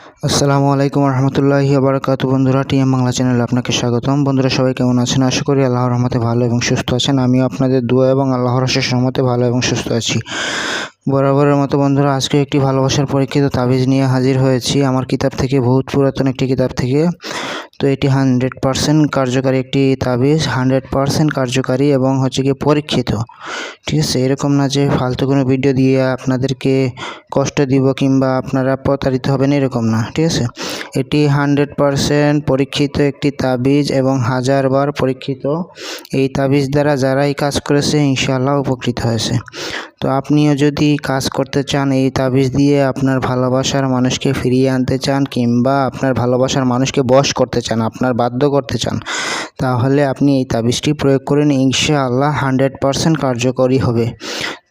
আসসালামু আলাইকুম রহমতুল্লাহি বারাকাতু। বন্ধুরা, টিএম বাংলা চ্যানেলে আপনাকে স্বাগতম। বন্ধুরা, সবাই কেমন আছেন? আশা করি আল্লাহর রহমতে ভালো এবং সুস্থ আছেন। আমিও আপনাদের দোয়া এবং আল্লাহর অশেষ রহমতে ভালো এবং সুস্থ আছি। বরাবরের মতো বন্ধুরা, আজকে একটি ভালোবাসার পরীক্ষিত তাবিজ নিয়ে হাজির হয়েছি আমার কিতাব থেকে, বহুত পুরাতন একটি কিতাব থেকে। তো এটি 100% কার্যকারী একটি তাবিজ, 100% কার্যকারী এবং গিয়ে পরীক্ষিত। ঠিক আছে, এরকম না যে ফালতু কোনো ভিডিও দিয়ে আপনাদেরকে কষ্ট দিব কিংবা আপনারা প্রতারিত হবেন, এরকম না। ঠিক আছে, এটি 100% পরীক্ষিত একটি তাবিজ এবং 1000 বার পরীক্ষিত। এই তাবিজ দ্বারা যারাই কাজ করেছে ইনশাআল্লাহ উপকৃত হয়েছে। তো আপনিও যদি কাজ করতে চান, এই তাবিজ দিয়ে আপনার ভালোবাসার মানুষকে ফিরিয়ে আনতে চান কিংবা আপনার ভালোবাসার মানুষকে বশ করতে চান, আপনার বাধ্য করতে চান, তাহলে আপনি এই তাবিজটি প্রয়োগ করুন। ইনশাআল্লাহ 100% কার্যকরী হবে।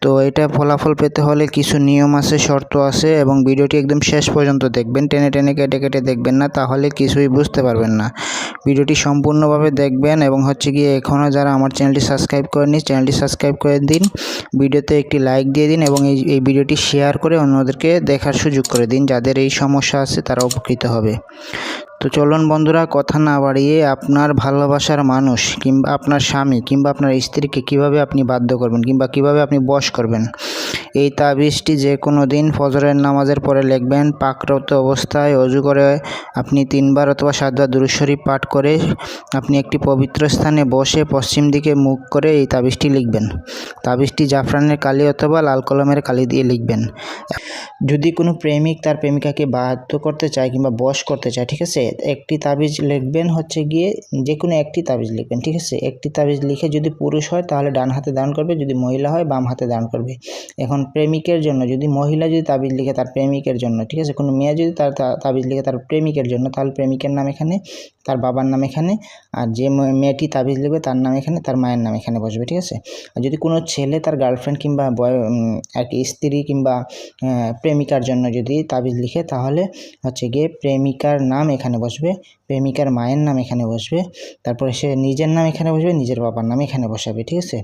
তো এটা ফলাফল পেতে হলে কিছু নিয়ম আছে, শর্ত আছে এবং ভিডিওটি একদম শেষ পর্যন্ত দেখবেন। টেনে টেনে কেটে কেটে দেখবেন না, তাহলে কিছুই বুঝতে পারবেন না। ভিডিওটি সম্পূর্ণভাবে দেখবেন এবং গিয়ে এখনও যারা আমার চ্যানেলটি সাবস্ক্রাইব করেননি, চ্যানেলটি সাবস্ক্রাইব করে দিন, ভিডিওতে একটি লাইক দিয়ে দিন এবং এই ভিডিওটি শেয়ার করে অন্যদেরকে দেখার সুযোগ করে দিন। যাদের এই সমস্যা আছে তারা উপকৃত হবে। তো চলুন বন্ধুরা, কথা না বাড়িয়ে আপনার ভালোবাসার মানুষ কিংবা আপনার স্বামী কিংবা আপনার স্ত্রীকে কিভাবে আপনি বাধ্য করবেন কিংবা কিভাবে আপনি বশ করবেন, এই তাবিজটি যে কোনো দিন ফজরের নামাজের পরে লিখবেন। পাকরত অবস্থায় অজু করে আপনি 3 বার অথবা 7 বার দুরূদ শরীফ পাঠ করে আপনি একটি পবিত্র স্থানে বসে পশ্চিম দিকে মুখ করে এই তাবিজটি লিখবেন। তাবিজটি জাফরানের কালি অথবা লাল কলমের কালি দিয়ে লিখবেন। যদি কোনো প্রেমিক তার প্রেমিকাকে বাধ্য করতে চায় কিংবা বশ করতে চায়, ঠিক আছে, একটি তাবিজ লিখবেন, গিয়ে যে কোনো একটি তাবিজ লিখবেন। ঠিক আছে, একটি তাবিজ লিখে যদি পুরুষ হয় তাহলে ডান হাতে দান করবে, যদি মহিলা হয় বাম হাতে দান করবে। এখন প্রেমিকের জন্য, যদি মহিলা যদি তাবিজ লিখে তার প্রেমিকের জন্য, ঠিক আছে, কোনো মেয়ে যদি তার তাবিজ লিখে তার প্রেমিকের জন্য, তাহলে প্রেমিকের নাম এখানে, তার বাবার নাম এখানে, আর যে মেয়েটি তাবিজ লিখবে তার নাম এখানে, তার মায়ের নাম এখানে বসবে। ঠিক আছে, আর যদি কোনো ছেলে তার গার্লফ্রেন্ড কিংবা আর কি স্ত্রী কিংবা প্রেমিকার জন্য যদি তাবিজ লিখে, তাহলে গিয়ে প্রেমিকার নাম এখানে বসবে, প্রেমিকার মায়ের নাম এখানে বসবে, তারপরে সে নিজের নাম এখানে বসবে, নিজের বাবার নাম এখানে বসাবে। ঠিক আছে,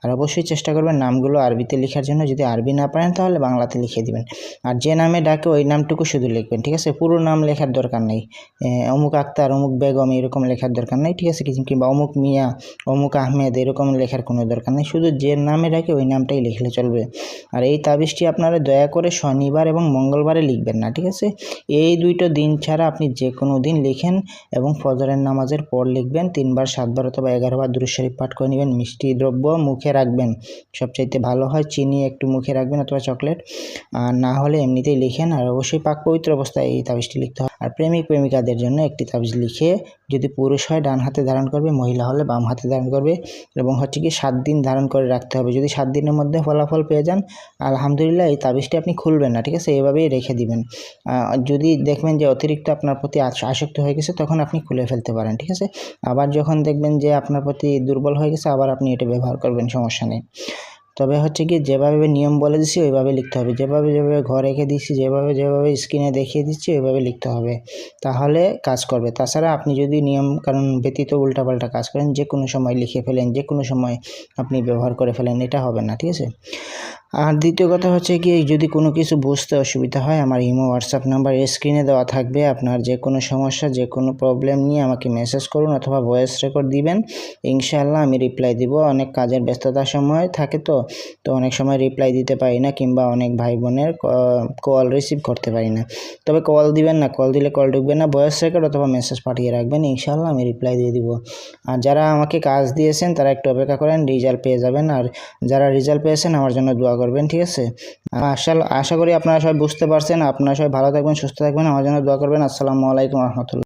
আর অবশ্যই চেষ্টা করবেন নামগুলো আরবিতে লেখার জন্য। যদি আরবি না পারেন তাহলে বাংলাতে লিখে দিবেন। আর যে নামে ডাকে ওই নামটুকু শুধু লিখবেন। ঠিক আছে, পুরো নাম লেখার দরকার নেই। অমুক আক্তার, অমুক বেগম এরকম লেখার দরকার নেই। ঠিক আছে, কিংবা অমুক মিয়া, অমুক আহমেদ এরকম লেখার কোনো দরকার নেই। শুধু যে নামে ডাকে ওই নামটাই লিখলে চলবে। আর এই তাবিজটি আপনারা দয়া করে শনিবার এবং মঙ্গলবারে লিখবেন না। ঠিক আছে, এই দুইটো দিন ছাড়া আপনি যে কোনো দিন লিখেন এবং ফজরের নামাজের পর লিখবেন। 3 বার 7 বার অথবা 11 বার দুরূদ শরীফ পাঠ করে নেবেন। মিষ্টি দ্রব্য মুখে রাখবেন, সবচাইতে ভালো হয় চিনি একটু মুখে রাখবেন অথবা চকলেট, আর না হলে এমনিতেই লিখেন। আর অবশ্যই পাক পবিত্র অবস্থায় এই তাবিজটি লিখতে হয়। আর প্রেমিক প্রেমিকাদের জন্য একটি তাবিজ লিখে, যদি পুরুষ হয় ডান হাতে ধারণ করবে, মহিলা হলে বাম হাতে ধারণ করবে এবং কি 7 দিন ধারণ করে রাখতে হবে। যদি 7 দিনের মধ্যে ফলাফল পেয়ে যান, আলহামদুলিল্লাহ, এই তাবিজটি আপনি খুলবেন না। ঠিক আছে, এভাবেই রেখে দিবেন। যদি দেখবেন যে অতিরিক্ত আপনার প্রতি আসক্ত হয়ে গেছে, তখন আপনি খুলে ফেলতে পারেন। ঠিক আছে, আবার যখন দেখবেন যে আপনার প্রতি দুর্বল হয়ে গেছে, আবার আপনি এটা ব্যবহার করবেন, সমস্যা নেই। তবে কি যেভাবে নিয়ম বলে দিচ্ছি ওইভাবে লিখতে হবে, যেভাবে ঘর রেখে দিচ্ছি, যেভাবে স্ক্রিনে দেখিয়ে দিচ্ছি ওইভাবে লিখতে হবে, তাহলে কাজ করবে। তাছাড়া আপনি যদি নিয়ম কারণ ব্যতীত উল্টাপাল্টা কাজ করেন, যে কোনো সময় লিখে ফেলেন, যে কোনো সময় আপনি ব্যবহার করে ফেলেন, এটা হবে না। ঠিক আছে, আর দ্বিতীয় কথা কি, যদি কোনো কিছু বুঝতে অসুবিধা হয়, আমার ইমো হোয়াটসঅ্যাপ নাম্বার স্ক্রিনে দেওয়া থাকবে। আপনার যে কোনো সমস্যা, যে কোনো প্রবলেম নিয়ে আমাকে মেসেজ করুন অথবা ভয়েস রেকর্ড দিবেন। ইনশাআল্লাহ আমি রিপ্লাই দিব। অনেক কাজের ব্যস্ততার সময় থাকে, তো অনেক সময় রিপ্লাই দিতে পারি না কিংবা অনেক ভাই বোনের কল রিসিভ করতে পারি না। তবে কল দিবেন না, কল দিলে কল ঢুকবে না। ভয়েস রেকর্ড অথবা মেসেজ পাঠিয়ে রাখবেন, ইনশাআল্লাহ আমি রিপ্লাই দিয়ে দিব। আর যারা আমাকে কাজ দিয়েছেন তারা একটু অপেক্ষা করেন, রেজাল্ট পেয়ে যাবেন। আর যারা রেজাল্ট পেয়েছেন আমার জন্য দোয়া করবেন। ঠিক আছে, আশা করি আপনারা সবাই বুঝতে পারছেন। আপনারা সবাই ভালো থাকবেন, সুস্থ থাকবেন, আমার জন্য দোয়া করবেন। আসসালামু আলাইকুম রহমতুল্লাহ।